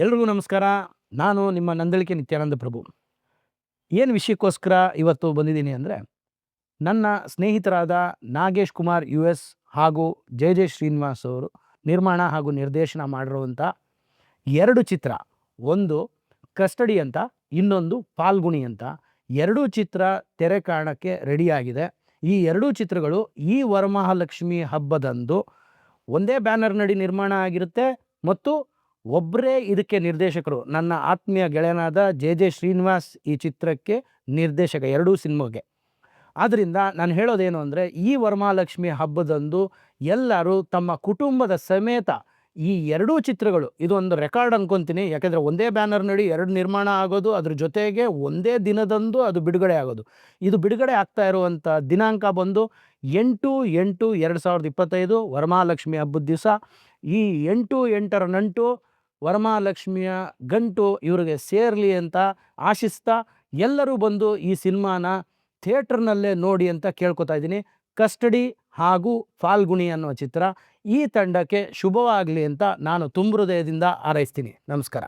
ಎಲ್ರಿಗೂ ನಮಸ್ಕಾರ. ನಾನು ನಿಮ್ಮ ನಂದಳಿಕೆ ನಿತ್ಯಾನಂದ ಪ್ರಭು. ಏನು ವಿಷಯಕ್ಕೋಸ್ಕರ ಇವತ್ತು ಬಂದಿದ್ದೀನಿ ಅಂದರೆ, ನನ್ನ ಸ್ನೇಹಿತರಾದ ನಾಗೇಶ್ ಕುಮಾರ್ US ಹಾಗೂ ಜೆ ಶ್ರೀನಿವಾಸ್ ಅವರು ನಿರ್ಮಾಣ ಹಾಗೂ ನಿರ್ದೇಶನ ಮಾಡಿರುವಂಥ 2 ಚಿತ್ರ. ಒಂದು ಕಸ್ಟಡಿ ಅಂತ, ಇನ್ನೊಂದು ಫಾಲ್ಗುಣಿ ಅಂತ. 2 ಚಿತ್ರ ತೆರೆ ಕಾಣಕ್ಕೆ ರೆಡಿಯಾಗಿದೆ. ಈ 2 ಚಿತ್ರಗಳು ಈ ವರಮಹಾಲಕ್ಷ್ಮಿ ಹಬ್ಬದಂದು ಒಂದೇ ಬ್ಯಾನರ್ನಡಿ ನಿರ್ಮಾಣ ಆಗಿರುತ್ತೆ ಮತ್ತು ಒಬ್ಬರೇ ಇದಕ್ಕೆ ನಿರ್ದೇಶಕರು. ನನ್ನ ಆತ್ಮೀಯ ಗೆಳೆಯನಾದ ಜೆ ಶ್ರೀನಿವಾಸ್ ಈ ಚಿತ್ರಕ್ಕೆ ನಿರ್ದೇಶಕ, 2 ಸಿನಿಮಾಗೆ. ಆದ್ದರಿಂದ ನಾನು ಹೇಳೋದೇನು ಅಂದರೆ, ಈ ವರಮಹಾಲಕ್ಷ್ಮಿ ಹಬ್ಬದಂದು ಎಲ್ಲರೂ ತಮ್ಮ ಕುಟುಂಬದ ಸಮೇತ ಈ 2 ಚಿತ್ರಗಳು, ಇದೊಂದು ರೆಕಾರ್ಡ್ ಅನ್ಕೊತೀನಿ. ಯಾಕೆಂದರೆ ಒಂದೇ ಬ್ಯಾನರ್ನಡಿ 2 ನಿರ್ಮಾಣ ಆಗೋದು, ಅದ್ರ ಜೊತೆಗೆ ಒಂದೇ ದಿನದಂದು ಅದು ಬಿಡುಗಡೆ ಆಗೋದು. ಇದು ಬಿಡುಗಡೆ ಆಗ್ತಾ ಇರುವಂಥ ದಿನಾಂಕ ಬಂದು 8/8/2025 ವರಮಹಾಲಕ್ಷ್ಮಿ ಹಬ್ಬದ ದಿವಸ. ಈ 8/8ರ ನಂಟು ವರಮಹಾಲಕ್ಷ್ಮಿಯ ಗಂಟು ಇವರಿಗೆ ಸೇರಲಿ ಅಂತ ಆಶಿಸ್ತಾ, ಎಲ್ಲರೂ ಬಂದು ಈ ಸಿನಿಮಾನ ಥಿಯೇಟರ್ನಲ್ಲೇ ನೋಡಿ ಅಂತ ಕೇಳ್ಕೊತಾ ಇದ್ದೀನಿ. ಕಸ್ಟಡಿ ಹಾಗೂ ಫಾಲ್ಗುಣಿ ಅನ್ನೋ ಚಿತ್ರ ಈ ತಂಡಕ್ಕೆ ಶುಭವಾಗಲಿ ಅಂತ ನಾನು ತುಂಬ ಹೃದಯದಿಂದ ಹಾರೈಸ್ತೀನಿ. ನಮಸ್ಕಾರ.